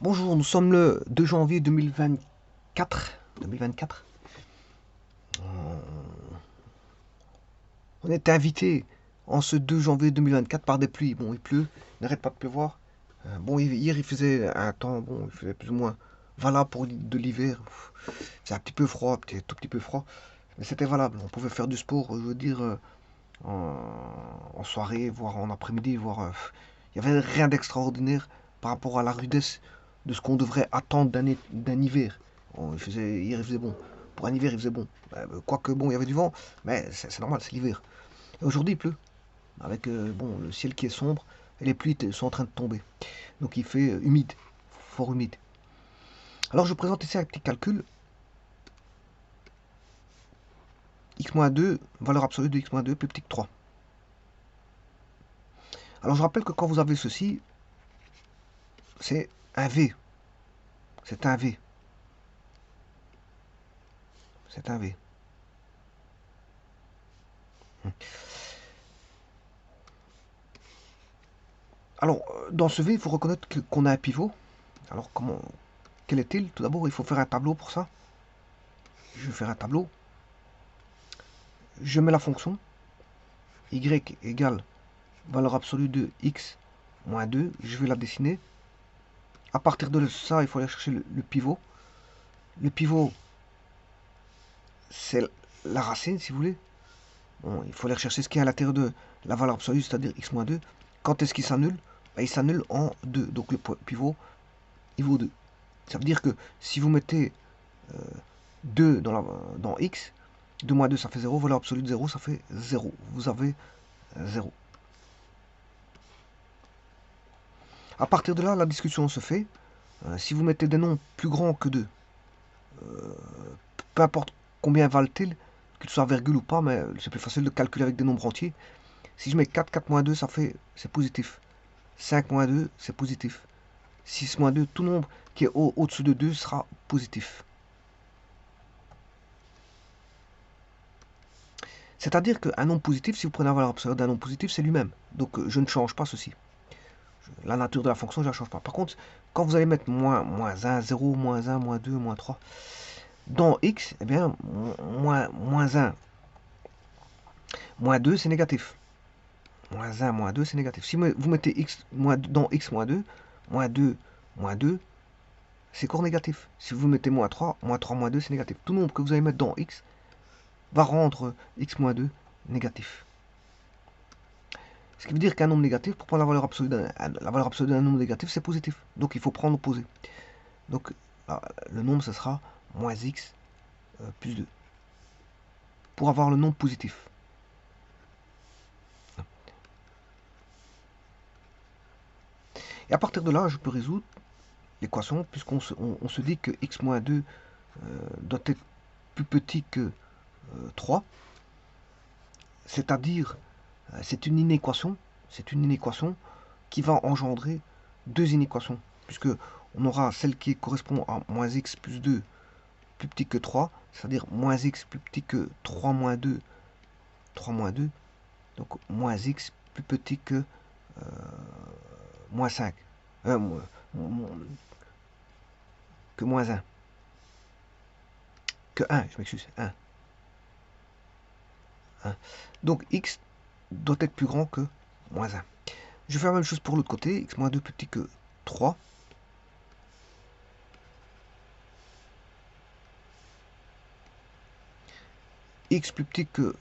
Bonjour, nous sommes le 2 janvier 2024. 2024. On était invité en ce 2 janvier 2024 par des pluies. Bon, il pleut, il n'arrête pas de pleuvoir. Bon, hier il faisait un temps, bon, il faisait plus ou moins valable pour de l'hiver. C'est un petit peu froid, tout petit peu froid, mais c'était valable. On pouvait faire du sport, je veux dire, en, en soirée, voire en après-midi, voire. Il n'y avait rien d'extraordinaire par rapport à la rudesse de ce qu'on devrait attendre d'un hiver. Hier il faisait bon. Pour un hiver, il faisait bon. Quoique, bon, il y avait du vent, mais c'est normal, c'est l'hiver. Et aujourd'hui, il pleut, avec bon, le ciel qui est sombre, et les pluies sont en train de tomber. Donc il fait humide, fort humide. Alors je vous présente ici un petit calcul. X-2, valeur absolue de X-2 plus petit que 3. Alors je rappelle que quand vous avez ceci, c'est un V. C'est un V. C'est un V. Alors, dans ce V, il faut reconnaître qu'on a un pivot. Alors, quel est-il? Tout d'abord, il faut faire un tableau pour ça. Je vais faire un tableau. Je mets la fonction y égale valeur absolue de x moins 2. Je vais la dessiner. À partir de ça, il faut aller chercher le pivot. Le pivot, c'est la racine, si vous voulez. Bon, il faut aller chercher ce qui est à l'intérieur de la valeur absolue, c'est-à-dire x moins 2. Quand est-ce qu'il s'annule? Il s'annule en 2. Donc le pivot, il vaut 2. Ça veut dire que si vous mettez 2 dans x, 2 moins 2 ça fait 0, valeur absolue de 0 ça fait 0. Vous avez 0. À partir de là, la discussion se fait. Si vous mettez des nombres plus grands que 2, peu importe combien valent-ils, qu'ils soient virgule ou pas, mais c'est plus facile de calculer avec des nombres entiers. Si je mets 4, 4 moins 2, c'est positif. 5 moins 2, c'est positif. 6 moins 2, tout nombre qui est au-dessus de 2 sera positif. C'est-à-dire qu'un nombre positif, si vous prenez la valeur absolue d'un nombre positif, c'est lui-même. Donc je ne change pas ceci. La nature de la fonction, je ne la change pas. Par contre, quand vous allez mettre moins 1, 0, moins 1, moins 2, moins 3, dans x, eh bien, moins 1, moins 2, c'est négatif. Moins 1, moins 2, c'est négatif. Si vous mettez x dans x moins 2, moins 2, c'est encore négatif. Si vous mettez moins 3, moins 2, c'est négatif. Tout nombre que vous allez mettre dans x va rendre x moins 2 négatif. Ce qui veut dire qu'un nombre négatif, pour prendre la valeur absolue d'un nombre négatif, c'est positif. Donc il faut prendre l'opposé. Donc le nombre, ce sera moins x plus 2. Pour avoir le nombre positif. Et à partir de là, je peux résoudre l'équation, puisqu'on se dit que x moins 2 doit être plus petit que 3. C'est-à-dire, c'est une inéquation qui va engendrer deux inéquations, puisque on aura celle qui correspond à moins x plus 2 plus petit que 3, c'est-à-dire moins x plus petit que 3 moins 2, donc moins x plus petit que moins 5, que moins 1, que 1, je m'excuse, 1. Donc x doit être plus grand que moins 1. Je vais faire la même chose pour l'autre côté, x moins 2 plus petit que 3. X plus petit que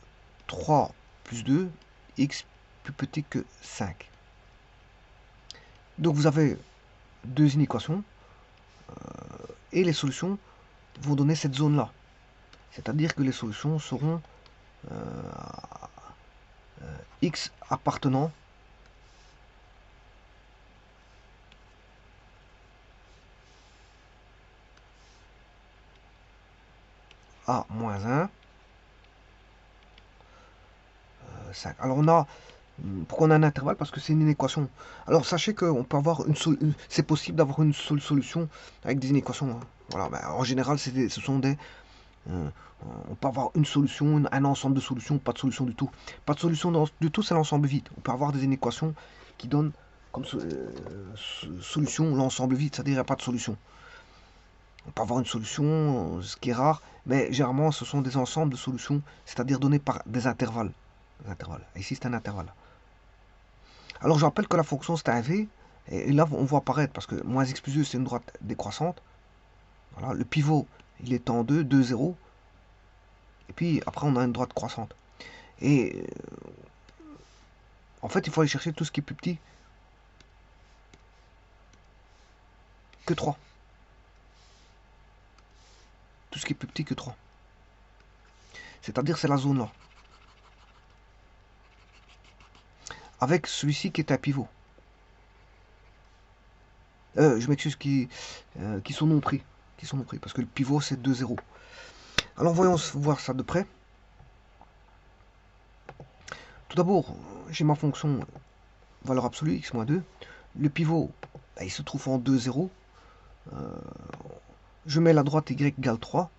3 plus 2, x plus petit que 5. Donc vous avez deux inéquations et les solutions vont donner cette zone-là. C'est-à-dire que les solutions seront x appartenant à moins 1, 5. Alors on a, pourquoi on a un intervalle? Parce que c'est une inéquation. Alors sachez qu'on peut avoir c'est possible d'avoir une seule solution avec des inéquations. Hein. Voilà, ben, en général, ce sont des... on peut avoir une solution, un ensemble de solutions, pas de solution du tout. Pas de solution du tout, c'est l'ensemble vide. On peut avoir des inéquations qui donnent comme solution l'ensemble vide, c'est-à-dire il n'y a pas de solution. On peut avoir une solution, ce qui est rare, mais généralement ce sont des ensembles de solutions, c'est-à-dire données par des intervalles. Ici c'est un intervalle. Alors je rappelle que la fonction c'est un V, et là on voit apparaître, parce que moins x plus 2 c'est une droite décroissante. Voilà, le pivot il est en 2, 2, 0, et puis après on a une droite croissante. Et en fait il faut aller chercher tout ce qui est plus petit que 3. Tout ce qui est plus petit que 3. C'est-à-dire c'est la zone là. Avec celui-ci qui est un pivot. Je m'excuse, qui sont non pris. Parce que le pivot c'est 2, 0. Alors voyons voir ça de près. Tout d'abord, j'ai ma fonction valeur absolue, x moins 2. Le pivot, il se trouve en 2, 0. Je mets la droite y égale 3.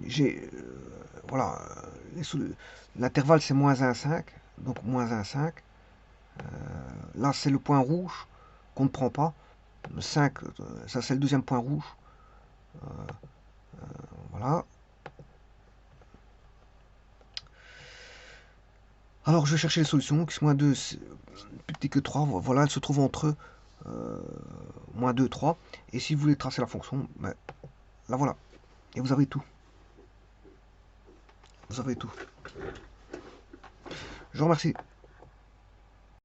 J'ai, voilà, l'intervalle c'est moins 1, 5. Donc moins 1, 5. Là c'est le point rouge qu'on ne prend pas. 5, ça c'est le deuxième point rouge. Voilà. Alors je vais chercher les solutions. X-2 c'est plus petit que 3. Voilà, elle se trouve entre moins 2, 3. Et si vous voulez tracer la fonction, ben, là voilà. Et vous avez tout. Vous avez tout. Je vous remercie.